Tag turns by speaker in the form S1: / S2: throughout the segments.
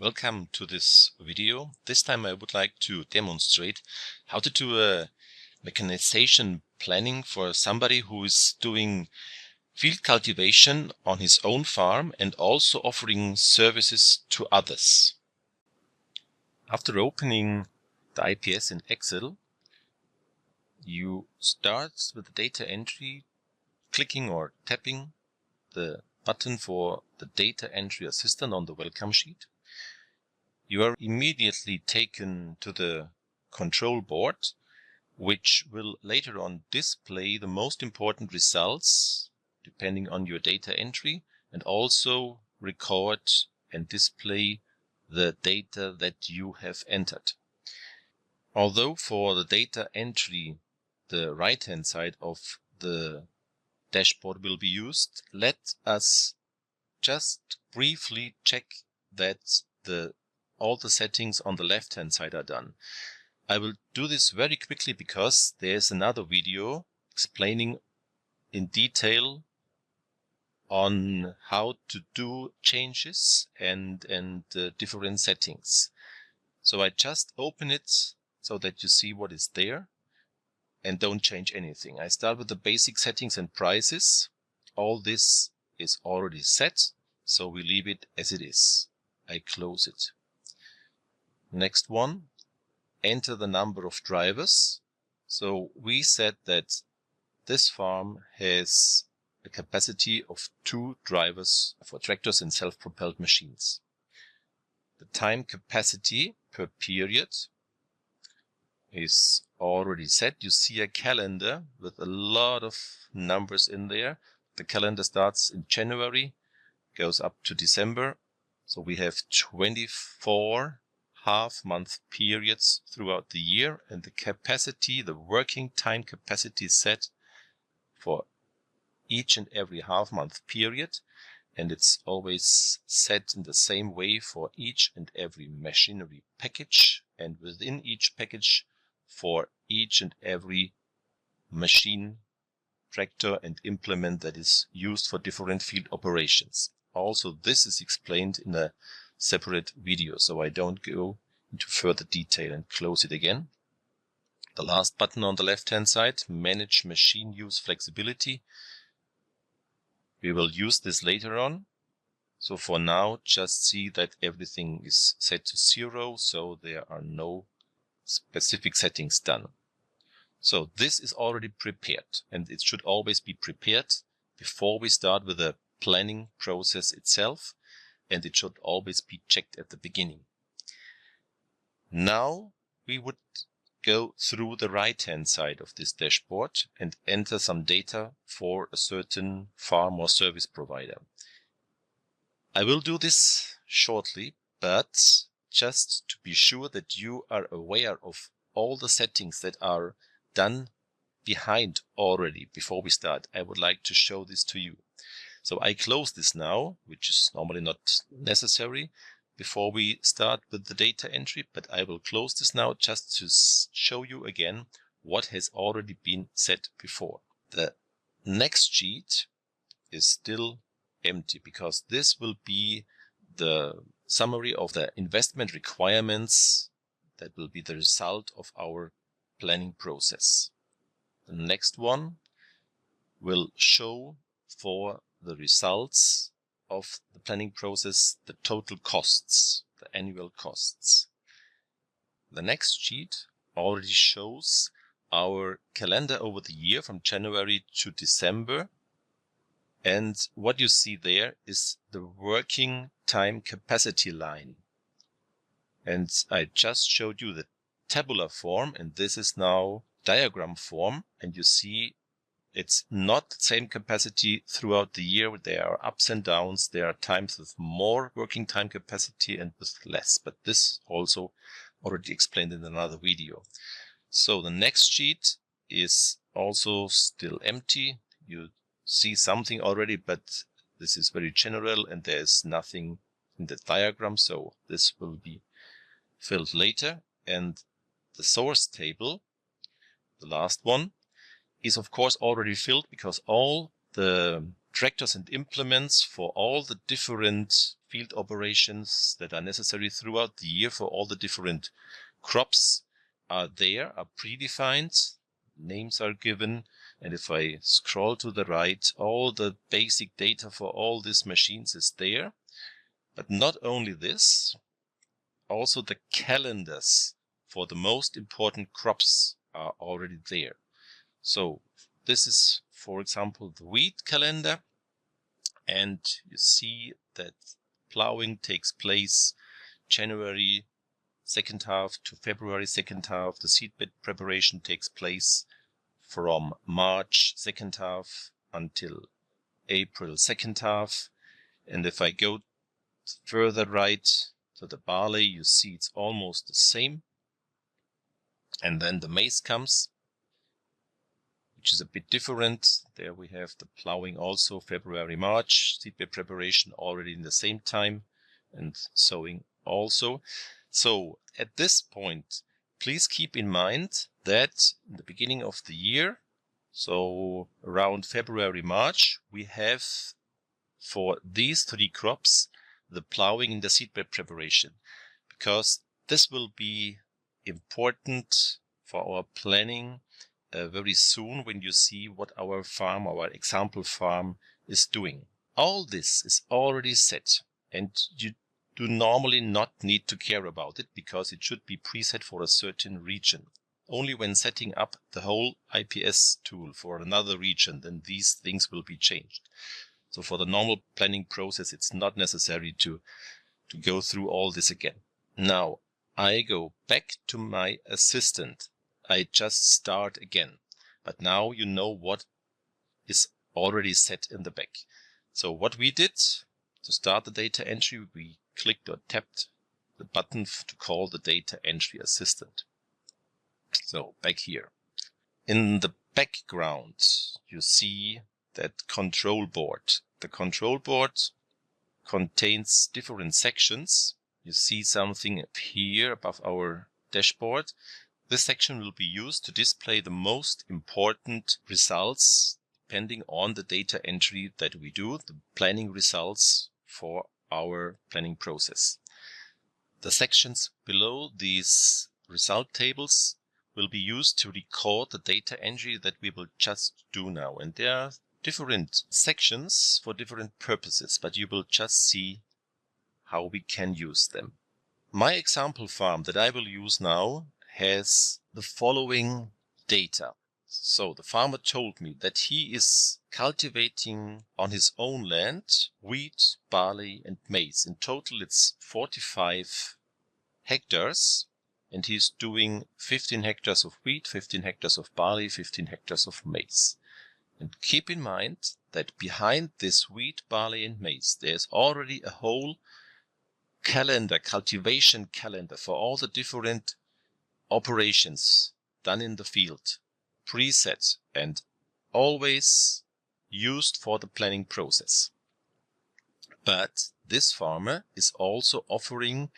S1: Welcome to this video. This time I would like to demonstrate how to do a mechanization planning for somebody who is doing field cultivation on his own farm and also offering services to others. After opening the IPS in Excel, you start with the data entry, clicking or tapping the button for the data entry assistant on the welcome sheet. You are immediately taken to the control board, which will later on display the most important results depending on your data entry, and also record and display the data that you have entered. Although for the data entry the right hand side of the dashboard will be used, let us just briefly check that all the settings on the left hand side are done. I will do this very quickly because there's another video explaining in detail on how to do changes and different settings. So I just open it so that you see what is there and don't change anything. I start with the basic settings and prices. All this is already set, so we leave it as it is. I close it. Next one, enter the number of drivers. So we said that this farm has a capacity of 2 drivers for tractors and self-propelled machines. The time capacity per period is already set. You see a calendar with a lot of numbers in there. The calendar starts in January, goes up to December. So we have 24 half-month periods throughout the year, and the capacity, the working time capacity is set for each and every half-month period, and it's always set in the same way for each and every machinery package, and within each package for each and every machine, tractor and implement that is used for different field operations. Also, this is explained in a separate video, so I don't go into further detail and close it again. The last button on the left hand side, manage machine use flexibility. We will use this later on. So for now, just see that everything is set to 0, so there are no specific settings done. So this is already prepared, and it should always be prepared before we start with the planning process itself, and it should always be checked at the beginning. Now we would go through the right hand side of this dashboard and enter some data for a certain farm or service provider. I will do this shortly, but just to be sure that you are aware of all the settings that are done behind already before we start, I would like to show this to you. So I close this now, which is normally not necessary before we start with the data entry, but I will close this now just to show you again what has already been set before. The next sheet is still empty because this will be the summary of the investment requirements that will be the result of our planning process. The next one will show for the results of the planning process the total costs, the annual costs. The next sheet already shows our calendar over the year from January to December, and what you see there is the working time capacity line. And I just showed you the tabular form, and this is now diagram form, and you see it's not the same capacity throughout the year. There are ups and downs. There are times with more working time capacity and with less, but this also already explained in another video. So the next sheet is also still empty. You see something already, but this is very general and there is nothing in the diagram, so this will be filled later. And the source table, the last one, is of course already filled because all the tractors and implements for all the different field operations that are necessary throughout the year for all the different crops are predefined. Names are given, and if I scroll to the right, all the basic data for all these machines is there. But not only this, also the calendars for the most important crops are already there. So this is, for example, the wheat calendar, and you see that plowing takes place January second half to February second half. The seedbed preparation takes place from March second half until April second half. And if I go further right to the barley, you see it's almost the same. And then the maize comes, which is a bit different. There we have the plowing also February, March, seedbed preparation already in the same time, and sowing also. So at this point, please keep in mind that in the beginning of the year, so around February, March, we have for these three crops the plowing and the seedbed preparation, because this will be important for our planning very soon when you see what our farm, our example farm, is doing. All this is already set, and you do normally not need to care about it because it should be preset for a certain region. Only when setting up the whole IPS tool for another region, then these things will be changed. So for the normal planning process, it's not necessary to go through all this again. Now I go back to my assistant. I just start again, but now you know what is already set in the back. So what we did to start the data entry, we clicked or tapped the button to call the data entry assistant. So back here. In the background, you see that control board. The control board contains different sections. You see something up here above our dashboard. This section will be used to display the most important results depending on the data entry that we do, the planning results for our planning process. The sections below these result tables will be used to record the data entry that we will just do now. And there are different sections for different purposes, but you will just see how we can use them. My example farm that I will use now has the following data. So the farmer told me that he is cultivating on his own land wheat, barley and maize. In total it's 45 hectares, and he's doing 15 hectares of wheat, 15 hectares of barley, 15 hectares of maize. And keep in mind that behind this wheat, barley and maize there's already a whole calendar, cultivation calendar for all the different operations done in the field, preset and always used for the planning process. But this farmer is also offering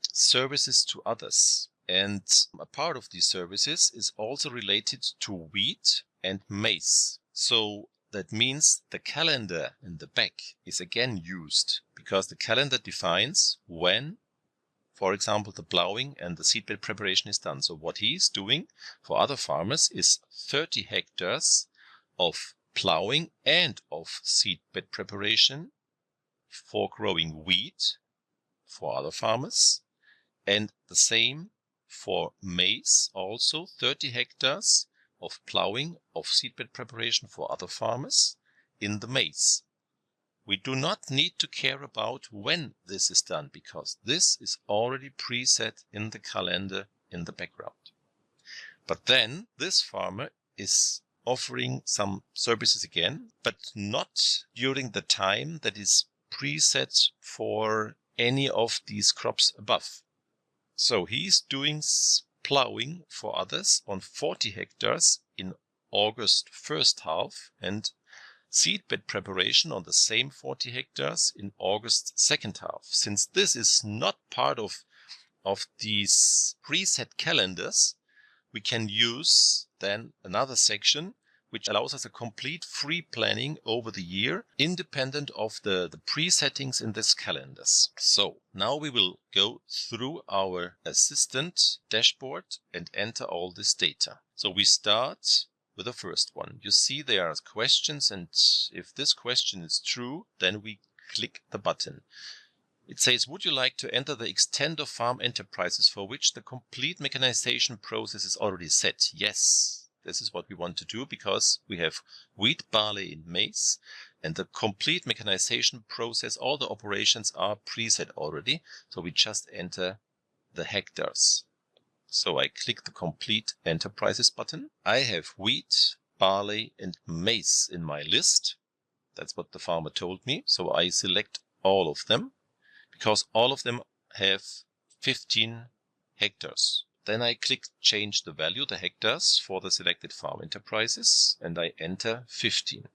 S1: services to others, and a part of these services is also related to wheat and maize. So that means the calendar in the back is again used, because the calendar defines when, for example, the plowing and the seedbed preparation is done. So what he is doing for other farmers is 30 hectares of plowing and of seedbed preparation for growing wheat for other farmers, and the same for maize, also 30 hectares of plowing, of seedbed preparation for other farmers in the maize. We do not need to care about when this is done, because this is already preset in the calendar in the background. But then this farmer is offering some services again, but not during the time that is preset for any of these crops above. So he's doing plowing for others on 40 hectares in August first half, and seedbed preparation on the same 40 hectares in August second half. Since this is not part of these preset calendars, we can use then another section which allows us a complete free planning over the year, independent of the pre-settings in these calendars. So now we will go through our assistant dashboard and enter all this data. So we start with the first one. You see there are questions, and if this question is true, then we click the button. It says, would you like to enter the extent of farm enterprises for which the complete mechanization process is already set? Yes, this is what we want to do because we have wheat, barley, and maize, and the complete mechanization process, all the operations are preset already. So we just enter the hectares. So I click the complete enterprises button. I have wheat, barley, and maize in my list. That's what the farmer told me. So I select all of them, because all of them have 15 hectares. Then I click change the value, the hectares, for the selected farm enterprises, and I enter 15.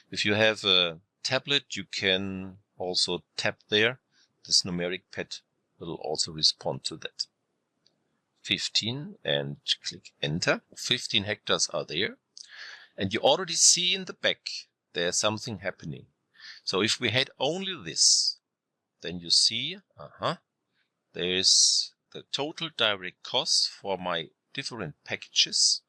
S1: If you have a tablet, you can also tap there. This numeric pad will also respond to that. 15 and click enter. 15 hectares are there. And you already see in the back there's something happening. So if we had only this, then you see, there's the total direct costs for my different packages.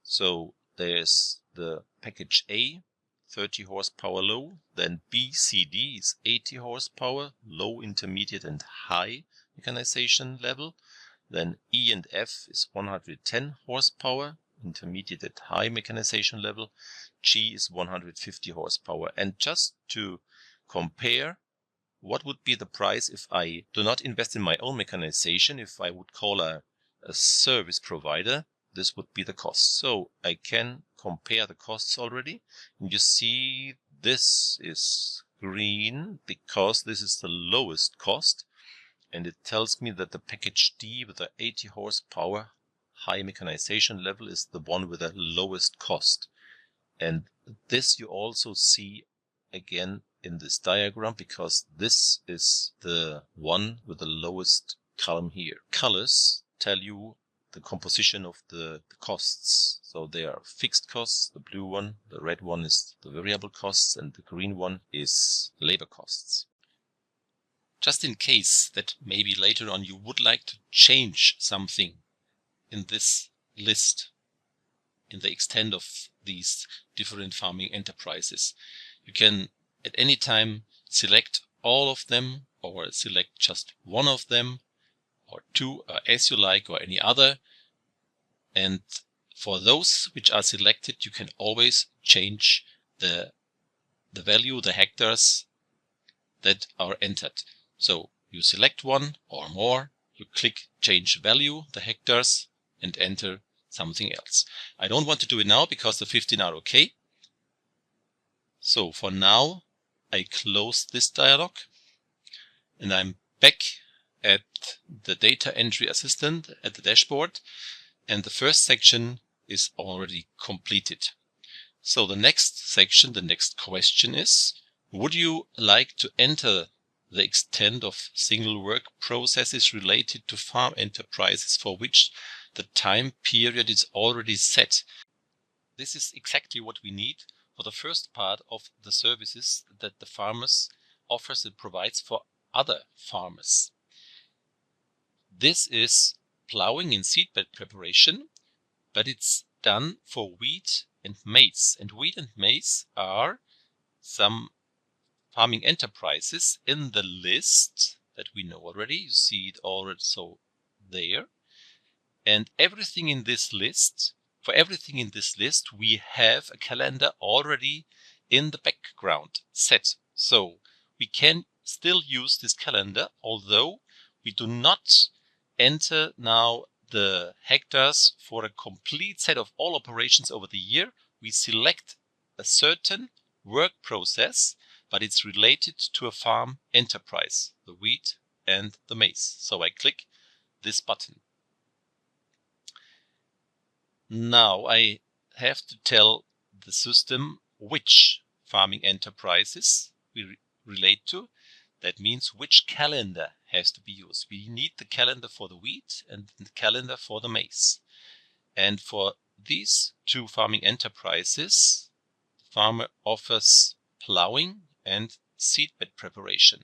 S1: So there's the package A, 30 horsepower low, then B, C, D is 80 horsepower, low, intermediate, and high mechanization level. Then E and F is 110 horsepower, intermediate and high mechanization level. G is 150 horsepower. And just to compare, what would be the price if I do not invest in my own mechanization? If I would call a service provider, this would be the cost. So I can compare the costs already. And you see this is green because this is the lowest cost. And it tells me that the package D with the 80 horsepower high mechanization level is the one with the lowest cost. And this you also see again in this diagram, because this is the one with the lowest column here. Colors tell you the composition of the costs. So they are fixed costs, the blue one, the red one is the variable costs, and the green one is labor costs. Just in case that maybe later on you would like to change something in this list, in the extent of these different farming enterprises, you can at any time select all of them, or select just one of them, or two, as you like, or any other. And for those which are selected, you can always change the value, the hectares that are entered. So you select one or more, you click change value, the hectares, and enter something else. I don't want to do it now because the 15 are okay. So for now, I close this dialog and I'm back at the data entry assistant at the dashboard, and the first section is already completed. So the next section, the next question is, would you like to enter the extent of single work processes related to farm enterprises for which the time period is already set? This is exactly what we need for the first part of the services that the farmers offers and provides for other farmers. This is plowing and seedbed preparation, but it's done for wheat and maize. And wheat and maize are some farming enterprises in the list that we know already. You see it already so there. And everything in this list, for everything in this list, we have a calendar already in the background set. So we can still use this calendar, although we do not enter now the hectares for a complete set of all operations over the year. We select a certain work process, but it's related to a farm enterprise, the wheat and the maize. So I click this button. Now I have to tell the system which farming enterprises we relate to. That means which calendar has to be used. We need the calendar for the wheat and the calendar for the maize. And for these two farming enterprises, the farmer offers plowing and seedbed preparation.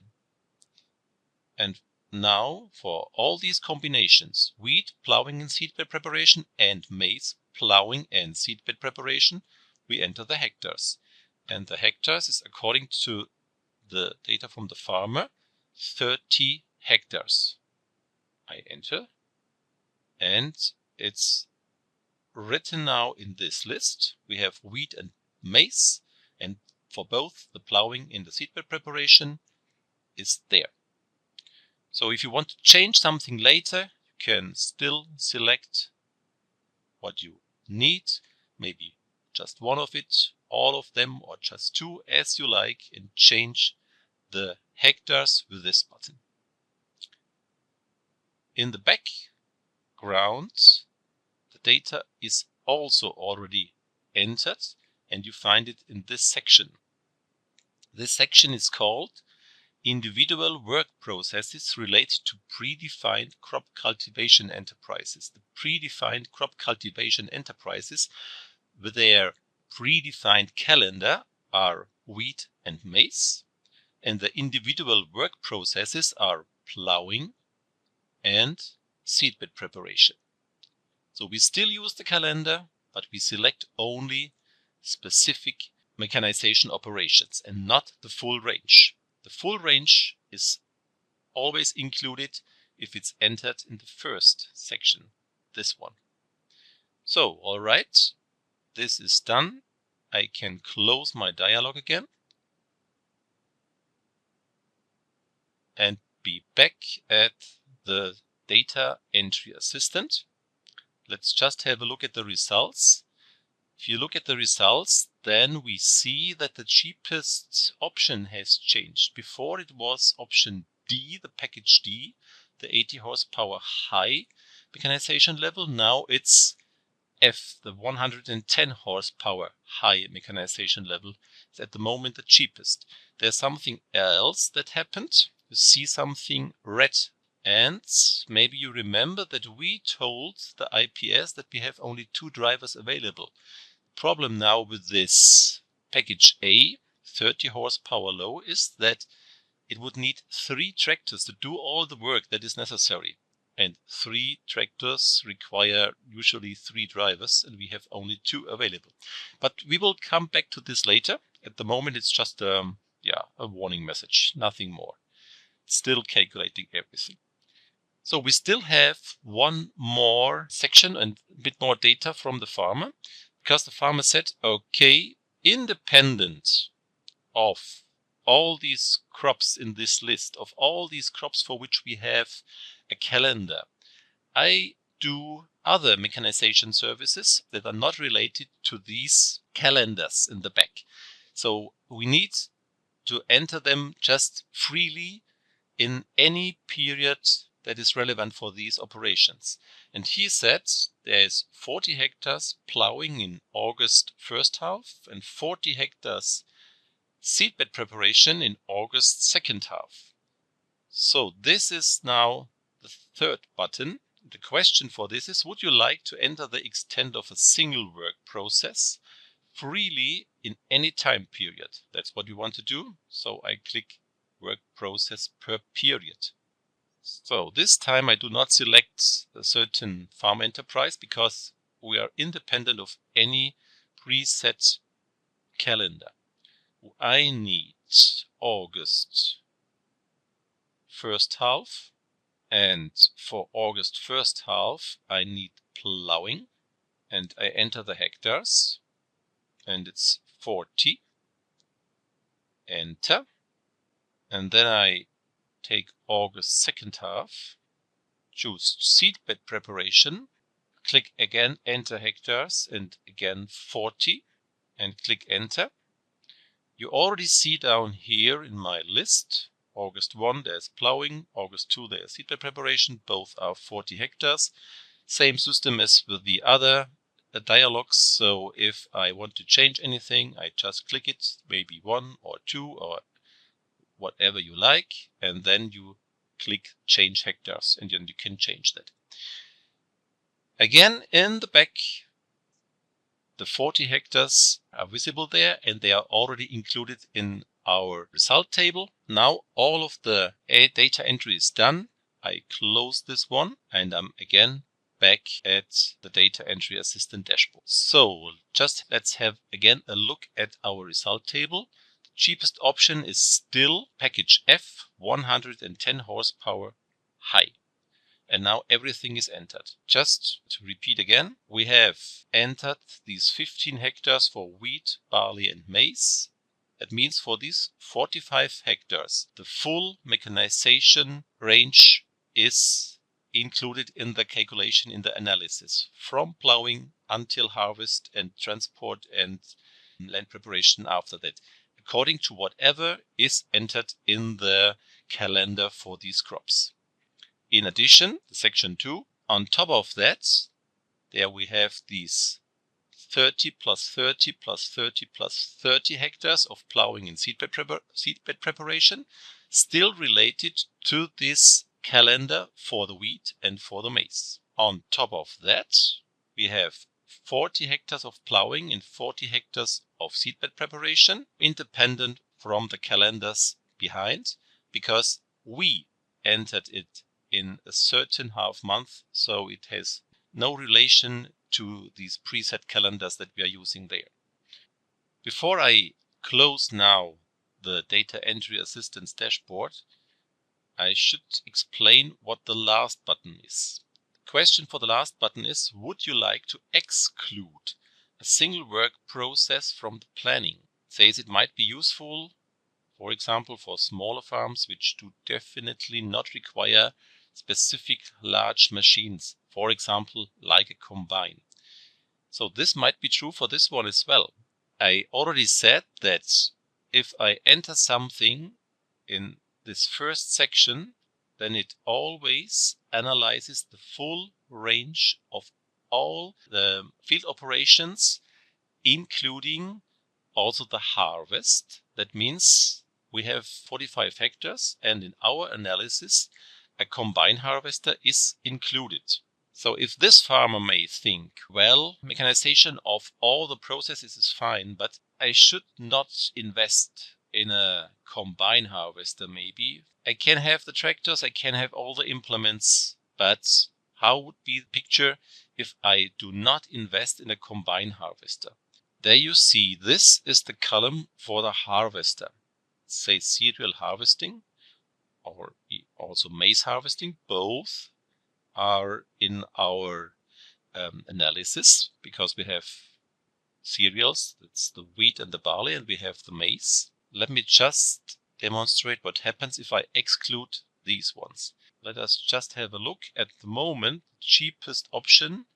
S1: And now for all these combinations, wheat, plowing and seedbed preparation, and maize, plowing and seedbed preparation, we enter the hectares. And the hectares is, according to the data from the farmer, 30 hectares. I enter, and it's written now in this list. We have wheat and maize, and for both the plowing and the seedbed preparation is there. So if you want to change something later, you can still select what you need, maybe just one of it, all of them, or just two, as you like, and change the hectares with this button. In the background, the data is also already entered, and you find it in this section. This section is called Individual Work Processes Related to Predefined Crop Cultivation Enterprises. The predefined crop cultivation enterprises with their predefined calendar are wheat and maize, and the individual work processes are plowing and seedbed preparation. So we still use the calendar, but we select only specific mechanization operations and not the full range. The full range is always included if it's entered in the first section, this one. So, all right, this is done. I can close my dialog again and be back at the data entry assistant. Let's just have a look at the results. If you look at the results, then we see that the cheapest option has changed. Before it was option D, the package D, the 80 horsepower high mechanization level. Now it's F, the 110 horsepower high mechanization level. It's at the moment the cheapest. There's something else that happened. You see something red, and maybe you remember that we told the IPS that we have only 2 drivers available. Problem now with this package A, 30 horsepower low, is that it would need 3 tractors to do all the work that is necessary. And 3 tractors require usually 3 drivers, and we have only 2 available. But we will come back to this later. At the moment, it's just a warning message, nothing more. Still calculating everything. So we still have one more section and a bit more data from the farmer, because the farmer said, okay, independent of all these crops in this list, of all these crops for which we have a calendar, I do other mechanization services that are not related to these calendars in the back. So we need to enter them just freely in any period that is relevant for these operations. And he said there is 40 hectares plowing in August first half and 40 hectares seedbed preparation in August second half. So this is now the third button. The question for this is, would you like to enter the extent of a single work process freely in any time period? That's what you want to do. So I click work process per period. So this time I do not select a certain farm enterprise because we are independent of any preset calendar. I need August first half, and for August first half I need plowing, and I enter the hectares, and it's 40. Enter, and then I take August second half, choose seedbed preparation, click again enter hectares, and again 40, and click enter. You already see down here in my list, August 1 there's plowing, August 2 there's seedbed preparation, both are 40 hectares. Same system as with the other dialogues, so if I want to change anything, I just click it, maybe 1 or 2 or whatever you like, and then you click change hectares, and then you can change that. Again, in the back, The 40 hectares are visible there and they are already included in our result table. Now all of the data entry is done. I close this one and I'm again back at the data entry assistant dashboard. So just let's have again a look at our result table. The cheapest option is still package F, 110 horsepower high. And now everything is entered. Just to repeat again, we have entered these 15 hectares for wheat, barley and maize. That means for these 45 hectares, the full mechanization range is included in the calculation, in the analysis, from plowing until harvest and transport and land preparation after that, according to whatever is entered in the calendar for these crops. In addition, section 2, on top of that, there we have these 30 plus 30 plus 30 plus 30 hectares of plowing and seedbed preparation, still related to this calendar for the wheat and for the maize. On top of that, we have 40 hectares of plowing and 40 hectares of seedbed preparation, independent from the calendars behind, because we entered it in a certain half month, so it has no relation to these preset calendars that we are using there. Before I close now the data entry assistance dashboard, I should explain what the last button is. The question for the last button is, would you like to exclude a single work process from the planning? It says it might be useful, for example, for smaller farms which do definitely not require specific large machines, for example, like a combine. So this might be true for this one as well. I already said that if I enter something in this first section, then it always analyzes the full range of all the field operations, including also the harvest. That means we have 45 hectares, and in our analysis, a combine harvester is included. So if this farmer may think, well, mechanization of all the processes is fine, but I should not invest in a combine harvester maybe. I can have the tractors, I can have all the implements, but how would be the picture if I do not invest in a combine harvester? There you see, this is the column for the harvester. Say cereal harvesting or also maize harvesting. Both are in our analysis because we have cereals, that's the wheat and the barley, and we have the maize. Let me just demonstrate what happens if I exclude these ones. Let us just have a look. At the moment, the cheapest option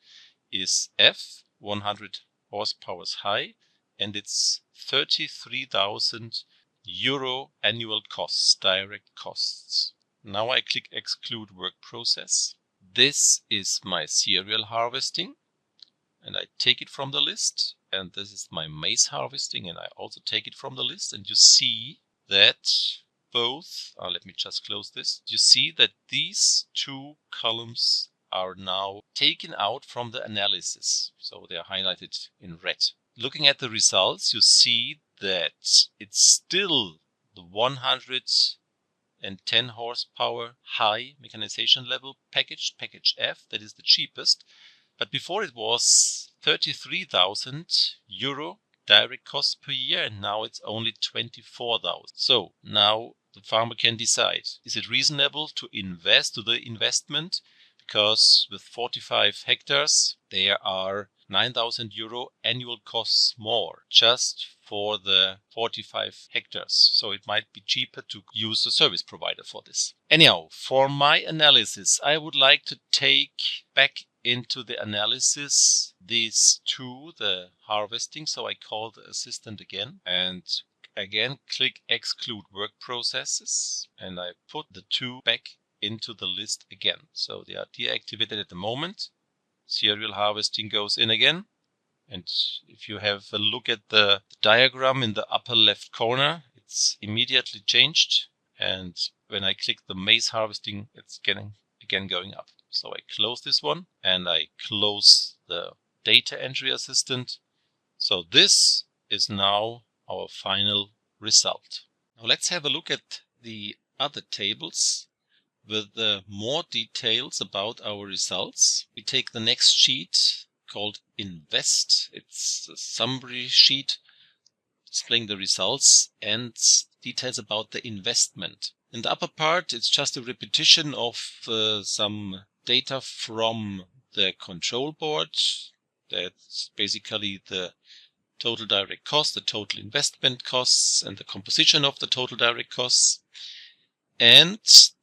S1: is F, 100 horsepower high, and it's 33,000 euro annual costs, direct costs. Now I click exclude work process. This is my cereal harvesting and I take it from the list, and this is my maize harvesting and I also take it from the list, and you see that both, let me just close this, you see that these two columns are now taken out from the analysis, so they are highlighted in red. Looking at the results, you see that it's still the 110 horsepower high mechanization level package F, that is the cheapest. But before it was 33,000 euro direct cost per year, and now it's only 24,000. So now the farmer can decide, is it reasonable to invest, to the investment? Because with 45 hectares, there are 9,000 euro annual costs more just for the 45 hectares. So it might be cheaper to use a service provider for this. Anyhow, for my analysis, I would like to take back into the analysis these two, the harvesting. So I call the assistant again and again click exclude work processes, and I put the two back into the list again. So they are deactivated at the moment. Cereal harvesting goes in again. And if you have a look at the diagram in the upper left corner, it's immediately changed. And when I click the maize harvesting, it's again going up. So I close this one and I close the data entry assistant. So this is now our final result. Now let's have a look at the other tables with more details about our results. We take the next sheet called Invest. It's a summary sheet displaying the results and details about the investment. In the upper part, it's just a repetition of some data from the control board. That's basically the total direct cost, the total investment costs, and the composition of the total direct costs. And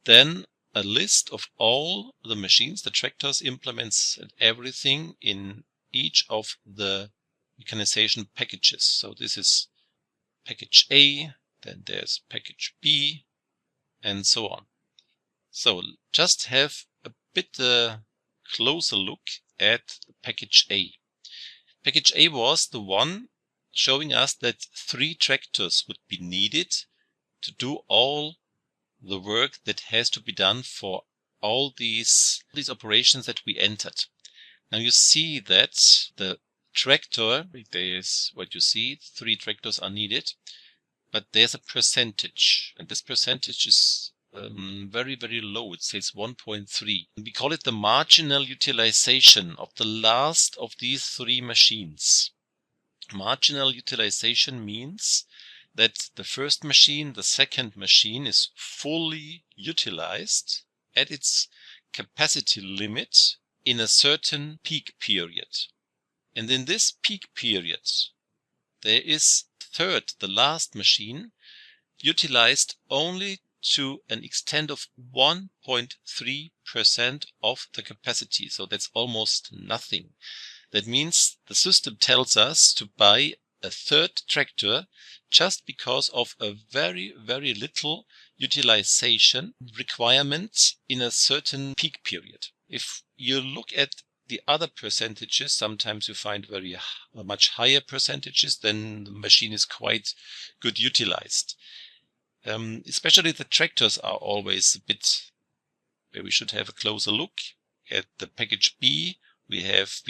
S1: then a list of all the machines, the tractors, implements, and everything in each of the mechanization packages. So this is package A, then there's package B, and so on. So just have a bit closer look at package A. Package A was the one showing us that 3 tractors would be needed to do all the work that has to be done for all these operations that we entered. Now you see that the tractor, there's what you see, 3 tractors are needed, but there's a percentage, and this percentage is very, very low. It says 1.3. We call it the marginal utilization of the last of these 3 machines. Marginal utilization means that the first machine, the second machine is fully utilized at its capacity limit in a certain peak period. And in this peak period, there is third, the last machine, utilized only to an extent of 1.3% of the capacity. So that's almost nothing. That means the system tells us to buy a third tractor just because of a very, very little utilization requirement in a certain peak period. If you look at the other percentages, sometimes you find very much higher percentages, then the machine is quite good utilized. Especially the tractors are always a bit where we should have a closer look. At the package B, we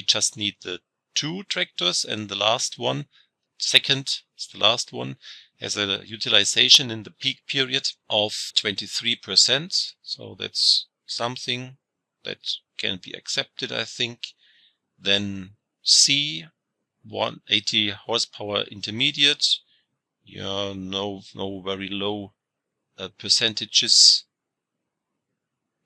S1: just need the 2 tractors, and the last one, second is the last one, has a utilization in the peak period of 23%. So that's something that can be accepted, I think. Then C, 180 horsepower intermediate. Yeah, no very low percentages.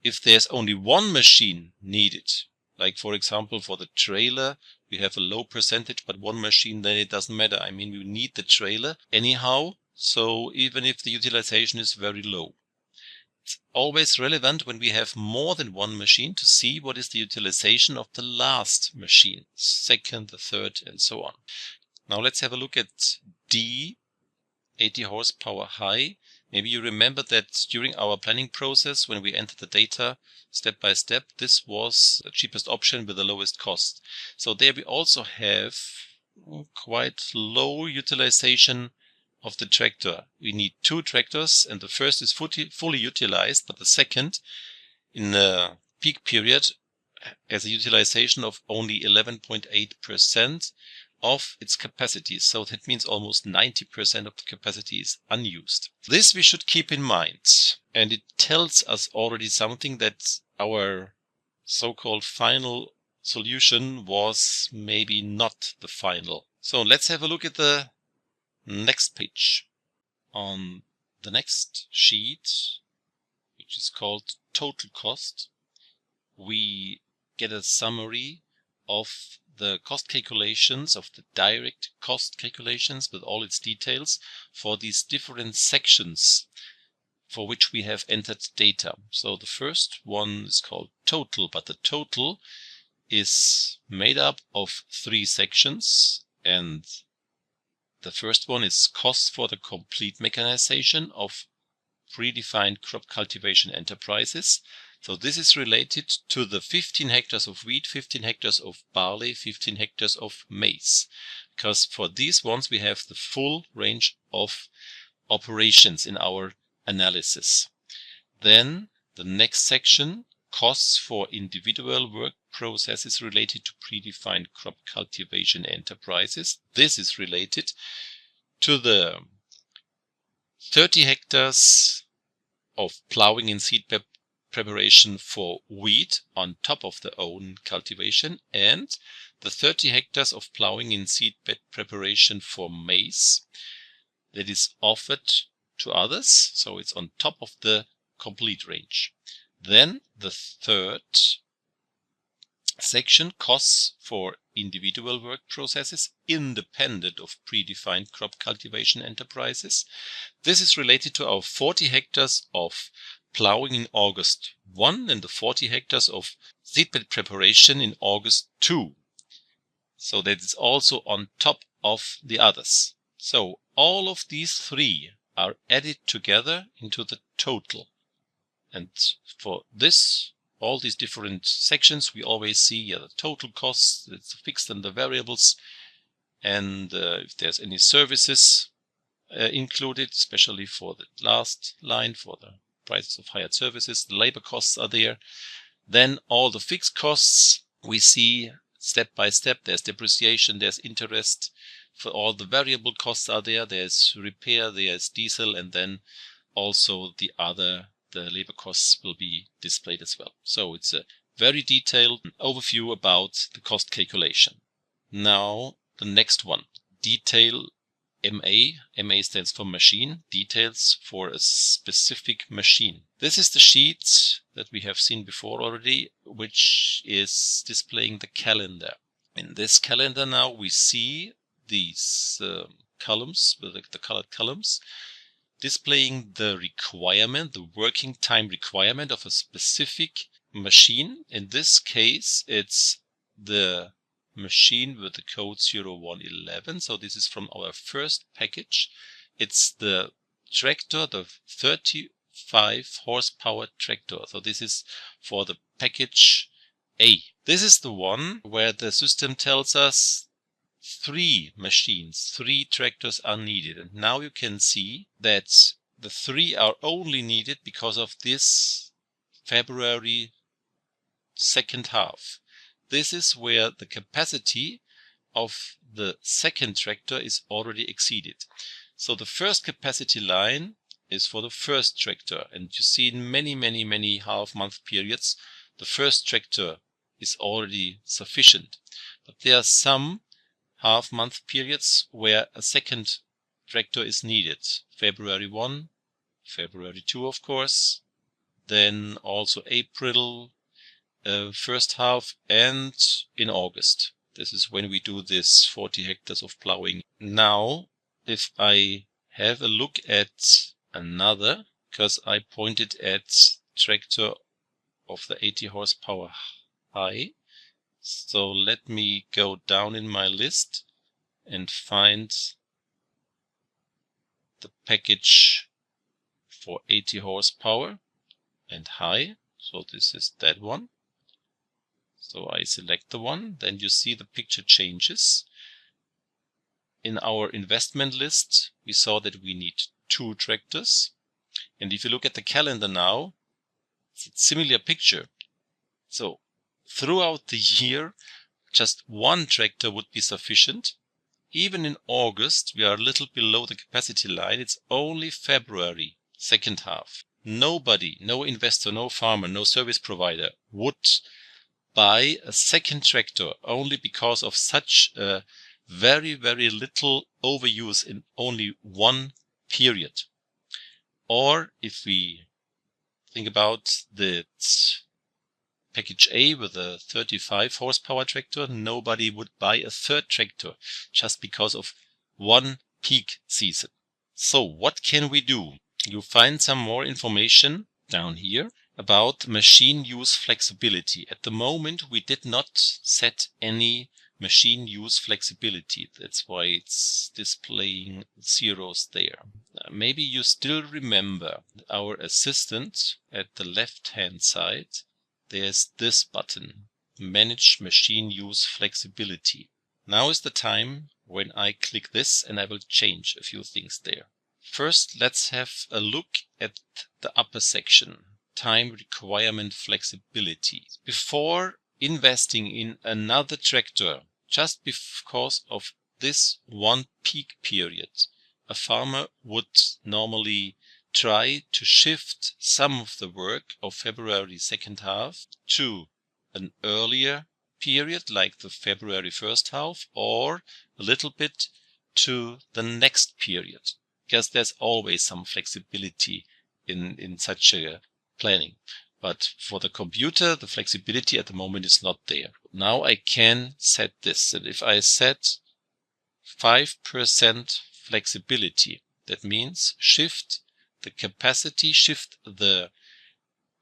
S1: If there's only 1 machine needed, like for example for the trailer, we have a low percentage, but 1 machine, then it doesn't matter. I mean, we need the trailer anyhow, so even if the utilization is very low. It's always relevant when we have more than 1 machine to see what is the utilization of the last machine, second, the third, and so on. Now let's have a look at D, 80 horsepower high. Maybe you remember that during our planning process, when we entered the data step by step, this was the cheapest option with the lowest cost. So there we also have quite low utilization of the tractor. We need 2 tractors, and the first is fully utilized, but the second in the peak period has a utilization of only 11.8% of its capacity. So that means almost 90% of the capacity is unused. This we should keep in mind, and it tells us already something, that our so-called final solution was maybe not the final. So let's have a look at the next page. On the next sheet, which is called total cost, we get a summary of the cost calculations, of the direct cost calculations with all its details for these different sections for which we have entered data. So the first one is called total, but the total is made up of 3 sections, and the first one is costs for the complete mechanization of predefined crop cultivation enterprises. So this is related to the 15 hectares of wheat, 15 hectares of barley, 15 hectares of maize. Because for these ones we have the full range of operations in our analysis. Then the next section costs for individual work processes related to predefined crop cultivation enterprises. This is related to the 30 hectares of plowing and seedbed preparation for wheat on top of the own cultivation, and the 30 hectares of plowing and seedbed preparation for maize that is offered to others, so it's on top of the complete range. Then the third section, costs for individual work processes independent of predefined crop cultivation enterprises. This is related to our 40 hectares of plowing in August 1 and the 40 hectares of seedbed preparation in August 2. So that is also on top of the others. So all of these three are added together into the total. And for this, all these different sections, we always see the total costs, it's fixed and the variables, and if there's any services included, especially for the last line, for the prices of hired services, the labor costs are there. Then all the fixed costs we see step by step. There's depreciation, there's interest. For all the variable costs are there. There's repair, there's diesel, and then also the labor costs will be displayed as well. So it's a very detailed overview about the cost calculation. Now the next one, detail MA. MA stands for machine, details for a specific machine. This is the sheet that we have seen before already, which is displaying the calendar. In this calendar now we see these columns, with the colored columns, displaying the requirement, the working time requirement of a specific machine. In this case, it's the machine with the code 0111. So this is from our first package. It's the tractor, the 35 horsepower tractor. So this is for the package A. This is the one where the system tells us 3 machines, 3 tractors are needed. And now you can see that the 3 are only needed because of this February second half. This is where the capacity of the second tractor is already exceeded. So the first capacity line is for the first tractor, and you see in many half-month periods the first tractor is already sufficient. But there are some half-month periods where a second tractor is needed. February 1, February 2, of course, then also April, first half, and in August. This is when we do this 40 hectares of plowing. Now, if I have a look at another, because I pointed at tractor of the 80 horsepower high, so let me go down in my list and find the package for 80 horsepower and high. So this is that one. So I select the one, then you see the picture changes. In our investment list, we saw that we need 2 tractors. And if you look at the calendar now, it's a similar picture. So throughout the year, just 1 tractor would be sufficient. Even in August, we are a little below the capacity line. It's only February, second half. Nobody, no investor, no farmer, no service provider would buy a second tractor only because of such a very little overuse in only 1 period. Or if we think about the package A with a 35 horsepower tractor, nobody would buy a third tractor just because of 1 peak season. So what can we do? You find some more information down here about machine use flexibility. At the moment, we did not set any machine use flexibility. That's why it's displaying zeros there. Maybe you still remember our assistant at the left-hand side. There's this button, Manage Machine Use Flexibility. Now is the time when I click this and I will change a few things there. First, let's have a look at the upper section, time requirement flexibility. Before investing in another tractor, just because of this one peak period, a farmer would normally try to shift some of the work of February second half to an earlier period like the February first half, or a little bit to the next period, because there's always some flexibility in such a planning. But for the computer, the flexibility at the moment is not there. Now I can set this, and if I set 5% flexibility, that means shift the capacity, shift the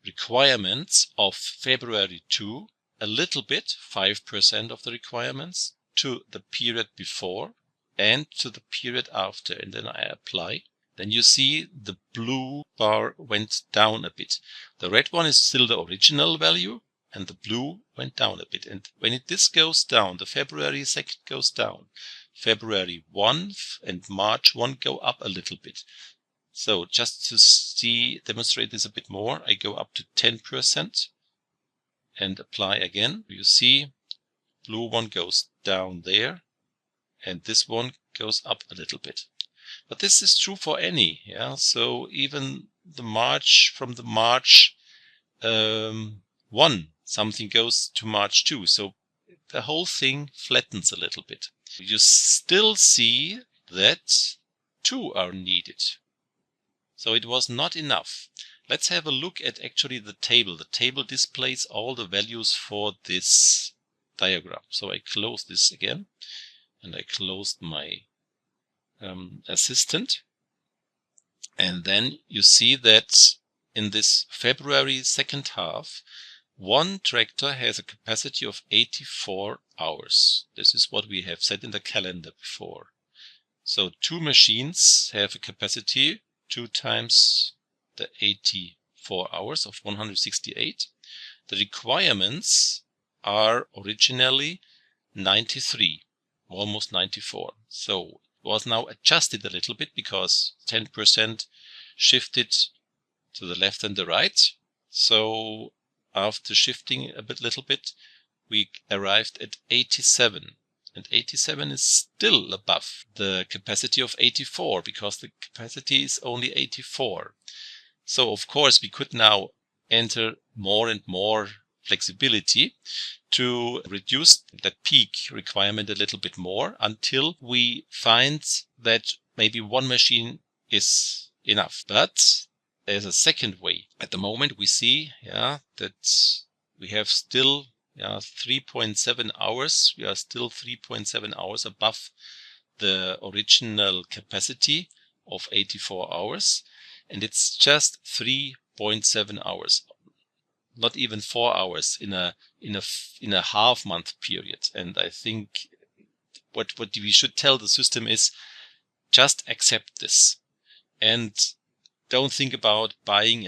S1: requirements of February 2 a little bit, 5% of the requirements, to the period before and to the period after, and then I apply. Then you see the blue bar went down a bit. The red one is still the original value, and the blue went down a bit. And when this goes down, the February 2nd goes down. February 1 and March 1 go up a little bit. So just to demonstrate this a bit more, I go up to 10% and apply again. You see, blue one goes down there, and this one goes up a little bit. But this is true for any, yeah. So even the March, from the March 1, something goes to March 2. So the whole thing flattens a little bit. You still see that 2 are needed. So it was not enough. Let's have a look at actually the table. The table displays all the values for this diagram. So I close this again, and I closed my assistant. And then you see that in this February second half, one tractor has a capacity of 84 hours. This is what we have set in the calendar before. So 2 machines have a capacity 2 times the 84 hours of 168. The requirements are originally 93, almost 94. So it was now adjusted a little bit because 10% shifted to the left and the right. So after shifting a little bit, we arrived at 87. And 87 is still above the capacity of 84 because the capacity is only 84. So of course we could now enter more and more flexibility to reduce that peak requirement a little bit more until we find that maybe one machine is enough. But there's a second way. At the moment we see that we have still 3.7 hours. We are still 3.7 hours above the original capacity of 84 hours. And it's just 3.7 hours, not even 4 hours in a half month period. And I think what we should tell the system is just accept this and don't think about buying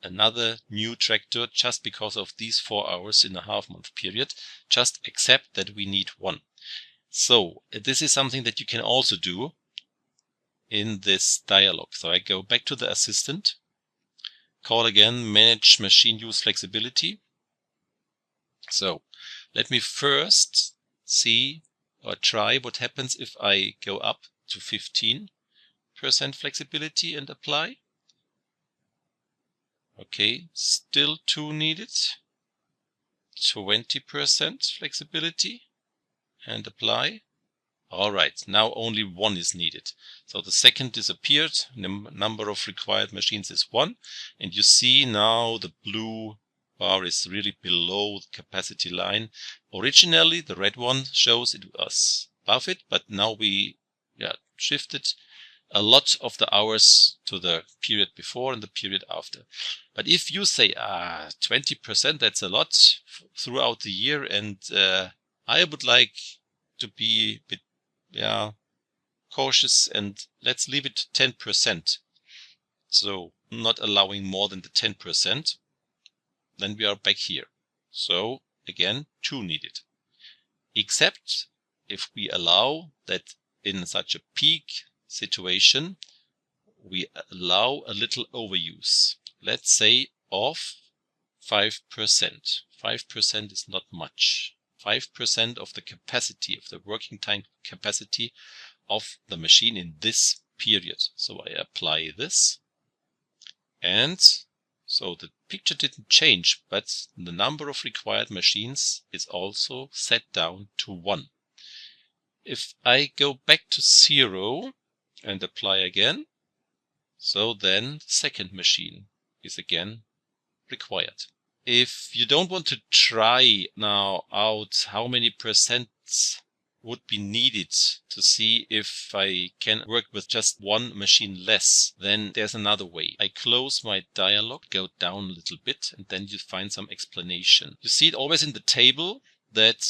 S1: another new tractor just because of these 4 hours in a half month period. Just accept that we need one. So this is something that you can also do in this dialog. So I go back to the assistant, call again manage machine use flexibility. So let me first see or try what happens if I go up to 15% flexibility and apply. Okay, still 2 needed. 20% flexibility and apply. All right, now only 1 is needed. So the second disappeared. The number of required machines is 1. And you see now the blue bar is really below the capacity line. Originally, the red one shows it was above it, but now we shifted a lot of the hours to the period before and the period after. But if you say 20%, that's a lot throughout the year, and I would like to be a bit cautious, and let's leave it 10%. So not allowing more than the 10%. Then we are back here. So again, 2 needed. Except if we allow that in such a peak situation, we allow a little overuse. Let's say of 5%. 5% is not much. 5% of the capacity, of the working time capacity of the machine in this period. So I apply this, and so the picture didn't change, but the number of required machines is also set down to 1. If I go back to 0 and apply again, so then the second machine is again required. If you don't want to try now out how many percents would be needed to see if I can work with just one machine less, then there's another way. I close my dialog, go down a little bit, and then you find some explanation. You see it always in the table that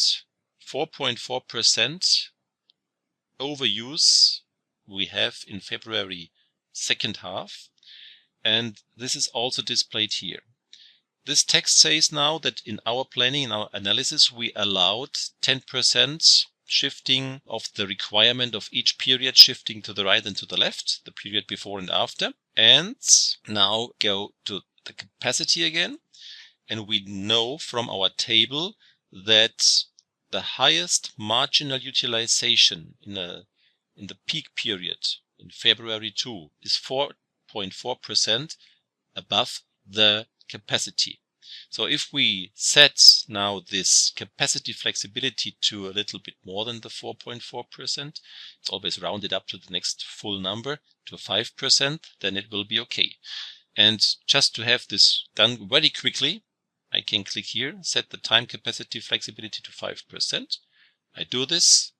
S1: 4.4% overuse we have in February second half, and this is also displayed here. This text says now that in our planning, in our analysis, we allowed 10% shifting of the requirement of each period, shifting to the right and to the left, the period before and after. And now go to the capacity again. And we know from our table that the highest marginal utilization in the peak period in February 2 is 4.4% above the capacity. So if we set now this capacity flexibility to a little bit more than the 4.4%, it's always rounded up to the next full number, to 5%, then it will be okay. And just to have this done very quickly, I can click here, set the time capacity flexibility to 5%. I do this,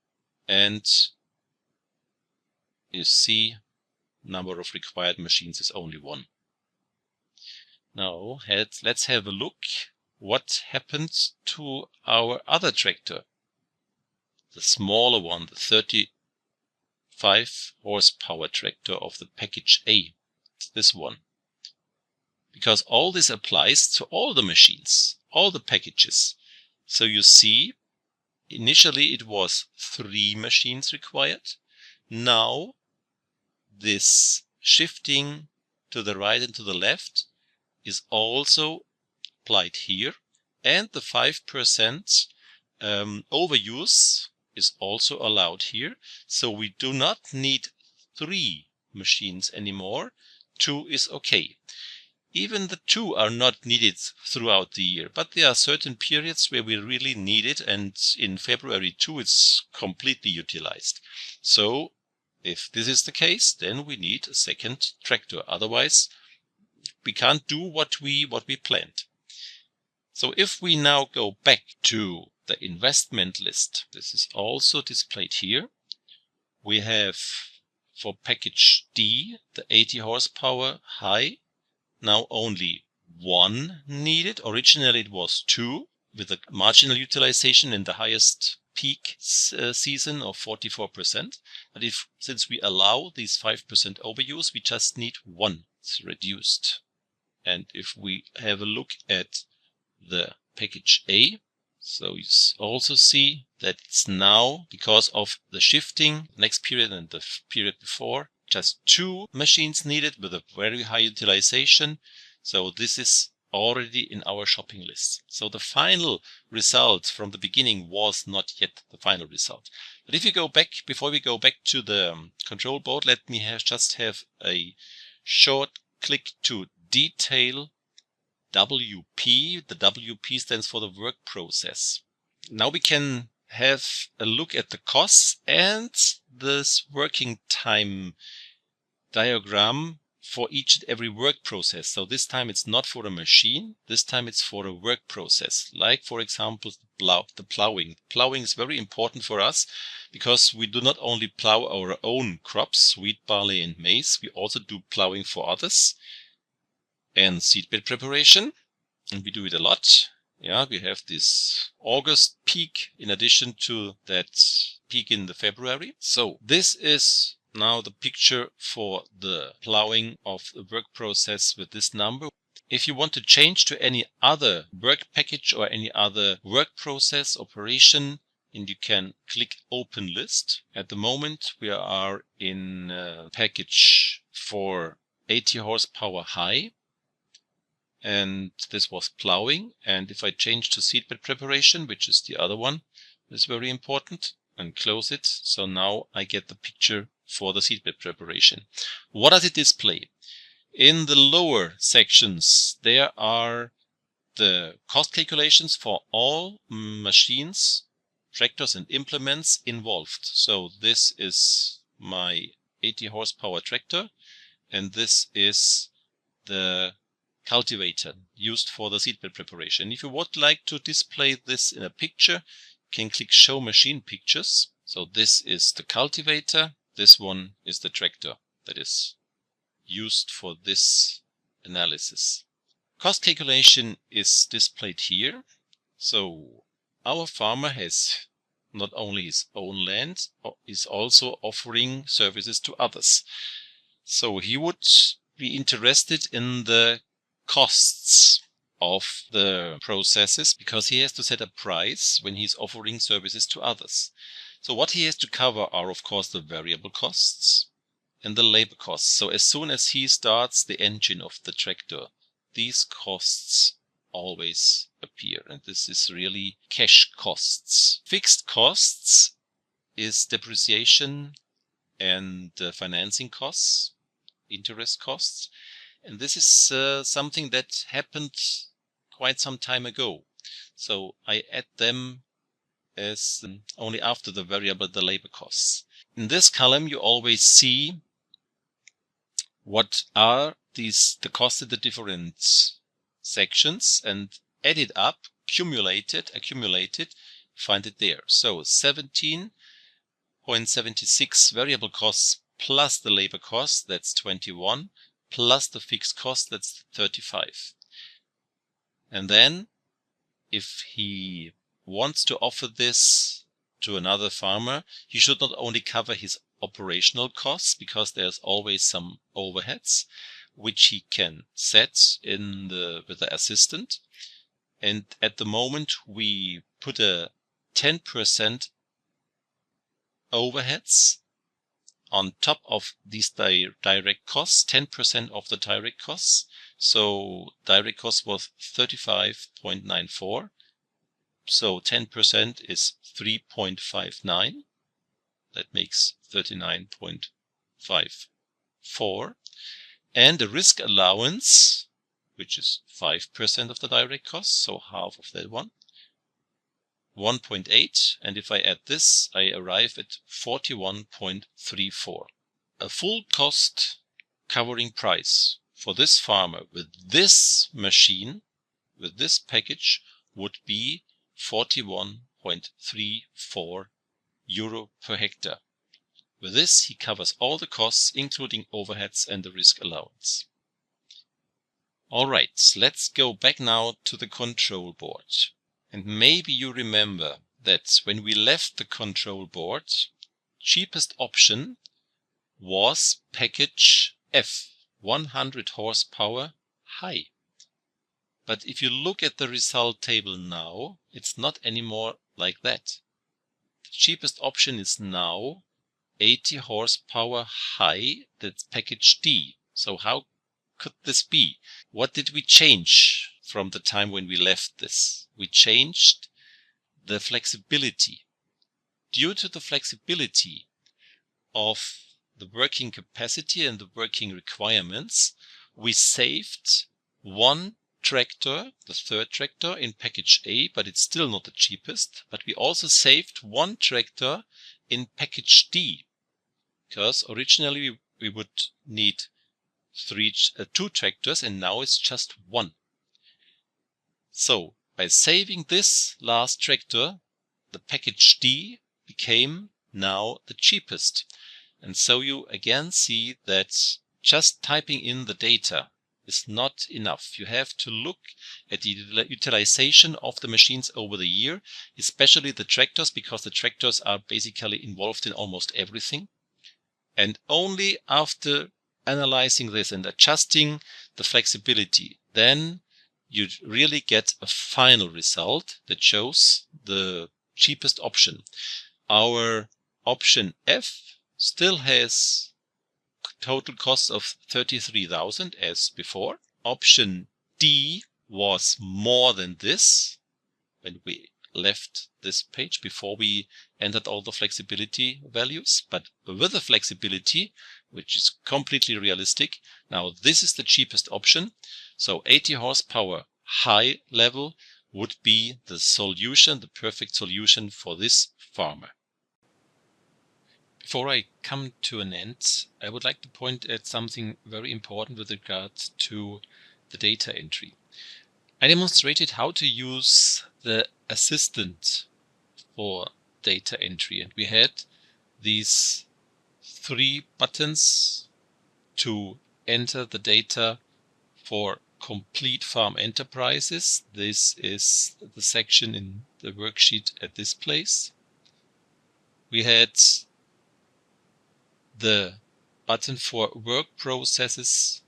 S1: and you see number of required machines is only 1. Now let's have a look what happened to our other tractor, the smaller one, the 35 horsepower tractor of the package A. It's this one. Because all this applies to all the machines, all the packages. So you see, initially it was 3 machines required. Now this shifting to the right and to the left is also applied here, and the 5% overuse is also allowed here. So we do not need 3 machines anymore. 2 is okay. Even the 2 are not needed throughout the year, but there are certain periods where we really need it, and in February 2 it's completely utilized. So if this is the case, then we need a second tractor. Otherwise, we can't do what we planned. So if we now go back to the investment list, this is also displayed here. We have for package D, the 80 horsepower high, now only 1 needed. Originally it was 2 with a marginal utilization in the highest peak season of 44%. But since we allow these 5% overuse, we just need 1. It's reduced. And if we have a look at the package A, so you also see that it's now, because of the shifting next period and the period before, just 2 machines needed with a very high utilization. So this is already in our shopping list. So the final result from the beginning was not yet the final result. But if you go back, before we go back to the control board, let me just have a short click to detail WP. The WP stands for the work process. Now we can have a look at the costs and this working time diagram for each and every work process. So this time it's not for a machine, this time it's for a work process. Like for example, the plowing. Plowing is very important for us because we do not only plow our own crops, wheat, barley and maize, we also do plowing for others. And seedbed preparation, and we do it a lot. Yeah, we have this August peak in addition to that peak in the February. So this is now the picture for the plowing of the work process with this number. If you want to change to any other work package or any other work process operation, and you can click open list. At the moment we are in package for 80 horsepower high. and this was plowing. And if I change to seedbed preparation, which is the other one, is very important, and close it. So now I get the picture for the seedbed preparation. What does it display? In the lower sections, there are the cost calculations for all machines, tractors and implements involved. So this is my 80 horsepower tractor, and this is the cultivator used for the seedbed preparation. If you would like to display this in a picture, you can click Show Machine Pictures. So this is the cultivator, this one is the tractor that is used for this analysis. Cost calculation is displayed here. So our farmer has not only his own land, is also offering services to others. So he would be interested in the costs of the processes because he has to set a price when he's offering services to others. So what he has to cover are, of course, the variable costs and the labor costs. So as soon as he starts the engine of the tractor, these costs always appear, and this is really cash costs. Fixed costs is depreciation and financing costs, interest costs, and this is something that happened quite some time ago. So I add them as only after the variable, the labor costs. In this column, you always see what are the costs in the different sections, and added up, accumulated, find it there. So 17.76 variable costs plus the labor cost, that's 21, plus the fixed cost, that's 35. And then if he wants to offer this to another farmer, he should not only cover his operational costs, because there's always some overheads which he can set with the assistant. And at the moment we put a 10% overheads on top of these direct costs, 10% of the direct costs. So direct cost was 35.94. So 10% is 3.59. That makes 39.54. And the risk allowance, which is 5% of the direct cost, so half of that one, 1.8. And if I add this, I arrive at 41.34. A full cost covering price for this farmer with this machine, with this package, would be 41.34 euro per hectare. With this, he covers all the costs, including overheads and the risk allowance. Alright, let's go back now to the control board. And maybe you remember that when we left the control board, cheapest option was package F, 100 horsepower high. But if you look at the result table now, it's not anymore like that. The cheapest option is now 80 horsepower high, that's package D. So how could this be? What did we change from the time when we left this? We changed the flexibility. Due to the flexibility of the working capacity and the working requirements, we saved one tractor, the third tractor, in package A, but it's still not the cheapest. But we also saved one tractor in package D, because originally we would need two tractors, and now it's just one. So by saving this last tractor, the package D became now the cheapest. And so you again see that just typing in the data is not enough. You have to look at the utilization of the machines over the year, especially the tractors, because the tractors are basically involved in almost everything. And only after analyzing this and adjusting the flexibility, then you really get a final result that shows the cheapest option. Our option F still has total cost of 33,000 as before. Option D was more than this when we left this page before we entered all the flexibility values, but with the flexibility, which is completely realistic, now this is the cheapest option. So 80 horsepower high level would be the solution, the perfect solution for this farmer. Before I come to an end, I would like to point at something very important with regards to the data entry. I demonstrated how to use the assistant for data entry, and we had these 3 buttons to enter the data for complete farm enterprises. This is the section in the worksheet at this place. We had the button for work processes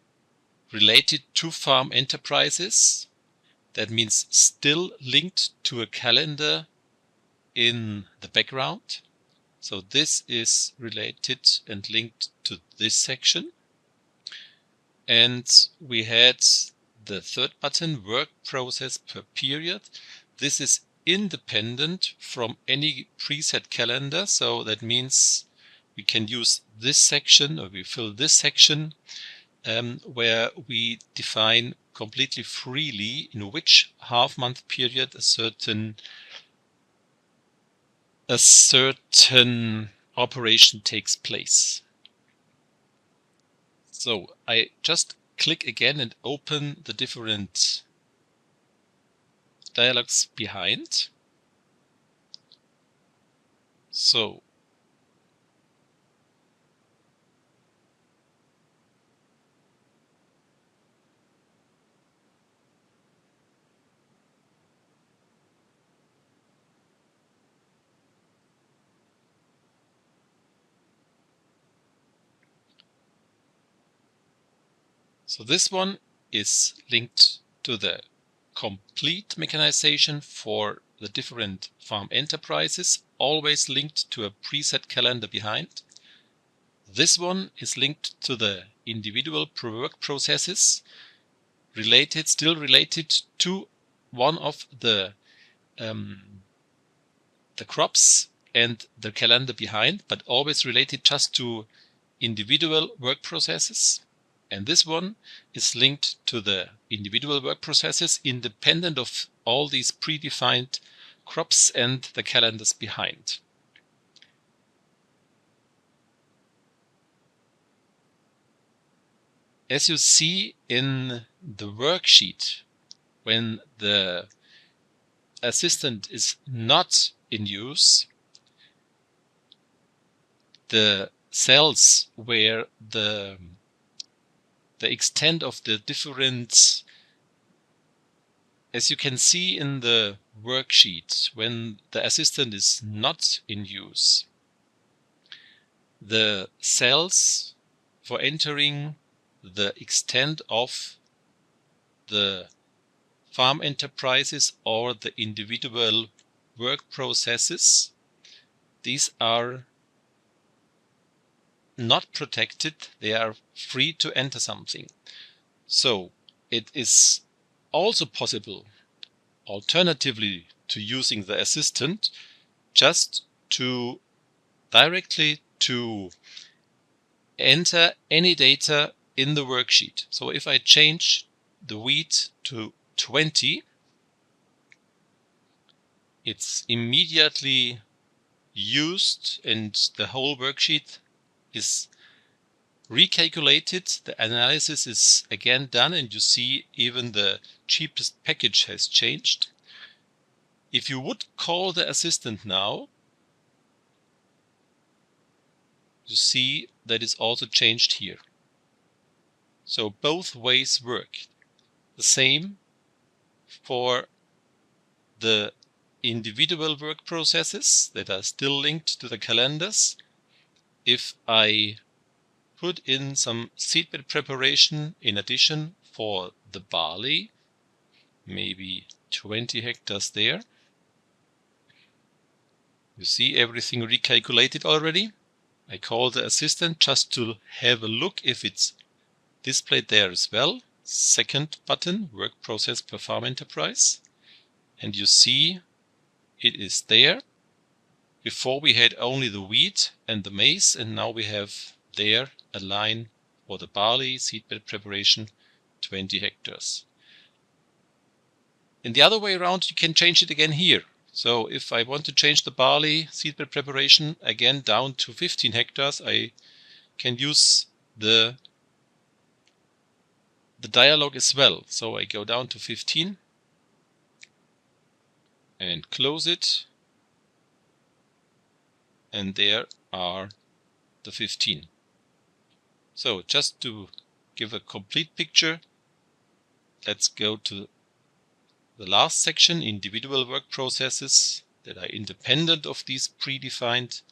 S1: related to farm enterprises. That means still linked to a calendar in the background. So this is related and linked to this section. And we had the 3rd button, work process per period. This is independent from any preset calendar. So that means we can use this section, or we fill this section where we define completely freely in which half-month period a certain operation takes place. So I just click again and open the different dialogues behind. So this one is linked to the complete mechanization for the different farm enterprises, always linked to a preset calendar behind. This one is linked to the individual work processes, still related to one of the crops and the calendar behind, but always related just to individual work processes. And this one is linked to the individual work processes independent of all these predefined crops and the calendars behind. As you see in the worksheet, when the assistant is not in use, the cells where the extent of the different, as you can see in the worksheet, when the assistant is not in use, the cells for entering the extent of the farm enterprises or the individual work processes, these are not protected, they are free to enter something. So it is also possible, alternatively to using the assistant, just to directly to enter any data in the worksheet. So if I change the wheat to 20, it's immediately used and the whole worksheet is recalculated. The analysis is again done, and you see even the cheapest package has changed. If you would call the assistant now, you see that is also changed here. So both ways work. The same for the individual work processes that are still linked to the calendars. If I put in some seedbed preparation in addition for the barley, maybe 20 hectares there, you see everything recalculated already. I call the assistant just to have a look if it's displayed there as well. second button, Work Process per Farm Enterprise, and you see it is there. Before we had only the wheat and the maize, and now we have there a line for the barley seedbed preparation, 20 hectares. In the other way around, you can change it again here. So if I want to change the barley seedbed preparation again down to 15 hectares, I can use the dialog as well. So I go down to 15 and close it. And there are the 15. So just to give a complete picture, let's go to the last section, individual work processes that are independent of these predefined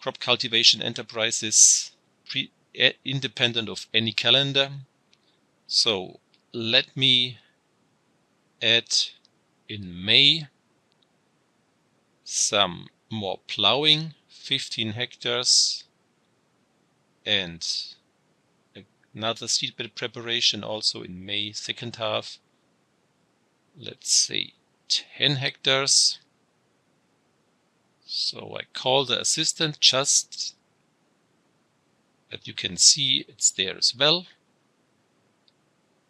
S1: crop cultivation enterprises, independent of any calendar. So let me add in May some more plowing, 15 hectares, and another seedbed preparation also in May, second half. Let's say 10 hectares. So I call the assistant just that you can see it's there as well.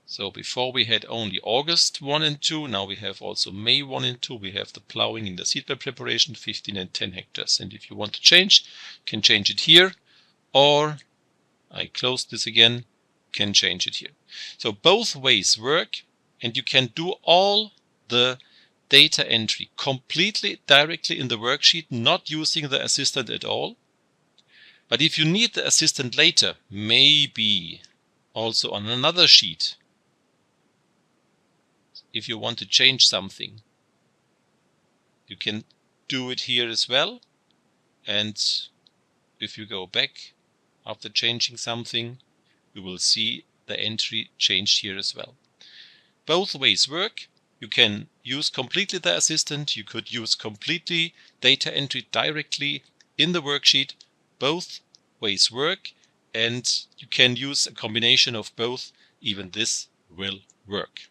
S1: So before we had only August 1 and 2, now we have also May 1 and 2. We have the plowing in the seedbed preparation, 15 and 10 hectares. And if you want to change, you can change it here, or I close this again, can change it here. So both ways work, and you can do all the data entry completely directly in the worksheet, not using the assistant at all. But if you need the assistant later, maybe also on another sheet, if you want to change something, you can do it here as well. And if you go back after changing something, you will see the entry changed here as well. Both ways work. You can use completely the assistant. You could use completely data entry directly in the worksheet. Both ways work, and you can use a combination of both. Even this will work.